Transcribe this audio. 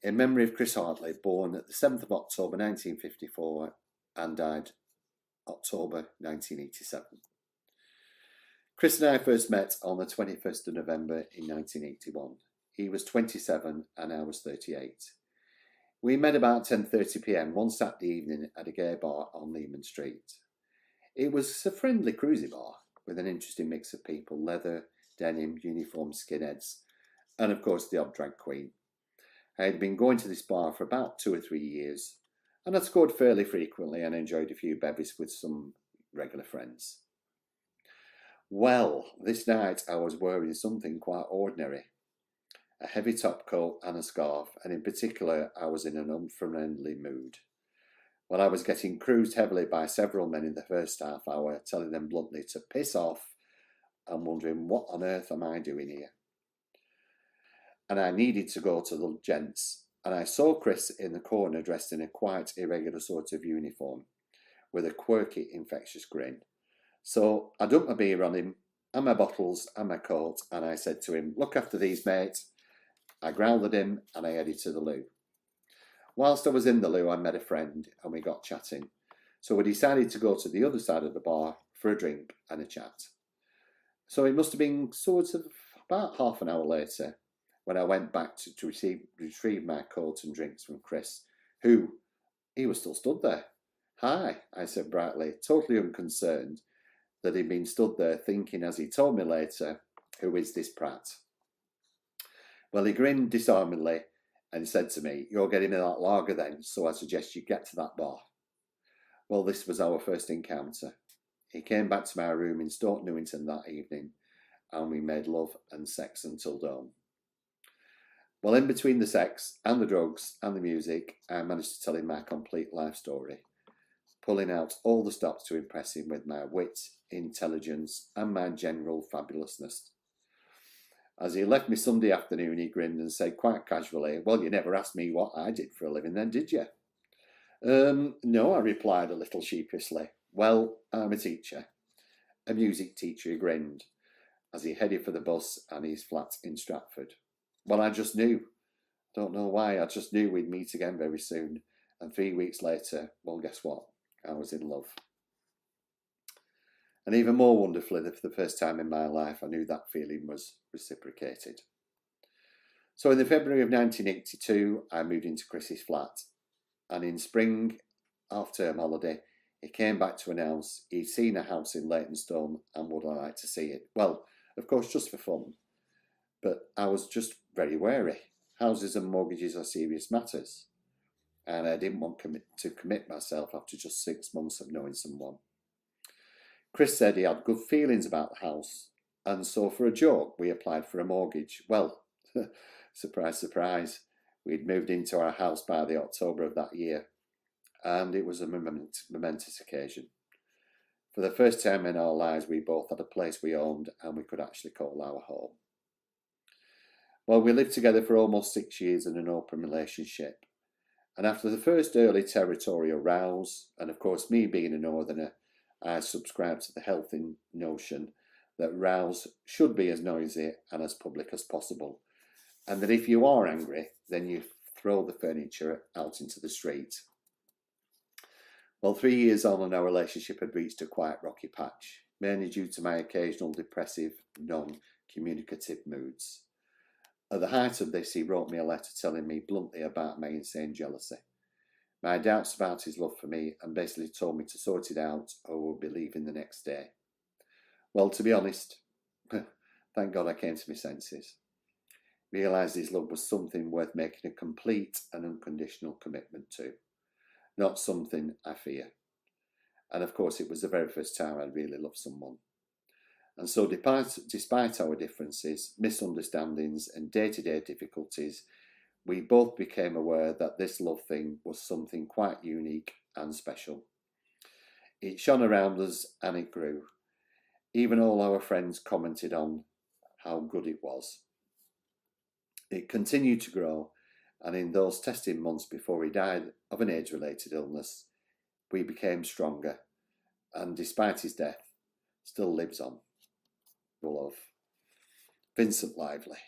in memory of Chris Hartley, born the 7th of October 1954 and died October 1987. Chris and I first met on the 21st of November in 1981. He was 27 and I was 38. We met about 10:30 p.m. one Saturday evening at a gay bar on Lehman Street. It was a friendly, cruisy bar with an interesting mix of people: leather, denim, uniform skinheads, and of course the odd drag queen. I had been going to this bar for about 2 or 3 years, and I'd scored fairly frequently and enjoyed a few bevies with some regular friends. Well, this night I was wearing something quite ordinary. A heavy top coat and a scarf, and in particular I was in an unfriendly mood. Well, I was getting cruised heavily by several men in the first half hour, telling them bluntly to piss off and wondering what on earth am I doing here. And I needed to go to the gents, and I saw Chris in the corner dressed in a quite irregular sort of uniform with a quirky, infectious grin. So I dumped my beer on him and my bottles and my coat, and I said to him, "Look after these, mate." I growled at him and I headed to the loo. Whilst I was in the loo, I met a friend and we got chatting. So we decided to go to the other side of the bar for a drink and a chat. So it must have been sort of about half an hour later when I went back to retrieve my coat and drinks from Chris, he was still stood there. "Hi," I said brightly, totally unconcerned that he'd been stood there, thinking as he told me later, "Who is this prat?" Well, he grinned disarmingly and said to me, "You're getting me that lager then, so I suggest you get to that bar." Well, this was our first encounter. He came back to my room in Stoke Newington that evening, and we made love and sex until dawn. Well, in between the sex and the drugs and the music, I managed to tell him my complete life story, pulling out all the stops to impress him with my wit, intelligence, and my general fabulousness. As he left me Sunday afternoon, he grinned and said quite casually, "Well, you never asked me what I did for a living then, did you?" No, I replied a little sheepishly. "Well, I'm a teacher." "A music teacher," he grinned, as he headed for the bus and his flat in Stratford. Well, I just knew. Don't know why, I just knew we'd meet again very soon. And 3 weeks later, well, guess what? I was in love. And even more wonderfully, for the first time in my life, I knew that feeling was reciprocated. So in the February of 1982, I moved into Chris's flat. And in spring, half-term holiday, he came back to announce he'd seen a house in Leytonstone and would I like to see it. Well, of course, just for fun. But I was just very wary. Houses and mortgages are serious matters. And I didn't want to commit myself after just 6 months of knowing someone. Chris said he had good feelings about the house, and so for a joke we applied for a mortgage. Well, surprise, surprise, we'd moved into our house by the October of that year, and it was a momentous occasion. For the first time in our lives, we both had a place we owned and we could actually call our home. Well, we lived together for almost 6 years in an open relationship, and after the first early territorial rows, and of course me being a northerner, I subscribe to the healthy notion that rows should be as noisy and as public as possible, and that if you are angry, then you throw the furniture out into the street. Well, 3 years on and our relationship had reached a quite rocky patch, mainly due to my occasional depressive, non-communicative moods. At the height of this, he wrote me a letter telling me bluntly about my insane jealousy, my doubts about his love for me, and basically told me to sort it out or we'll be leaving the next day. Well, to be honest, thank God I came to my senses. Realised his love was something worth making a complete and unconditional commitment to, not something I fear. And of course, it was the very first time I'd really loved someone. And so despite our differences, misunderstandings and day-to-day difficulties, we both became aware that this love thing was something quite unique and special. It shone around us and it grew. Even all our friends commented on how good it was. It continued to grow, and in those testing months before he died of an AIDS-related illness, we became stronger, and despite his death, still lives on. Love. Vincent Lively.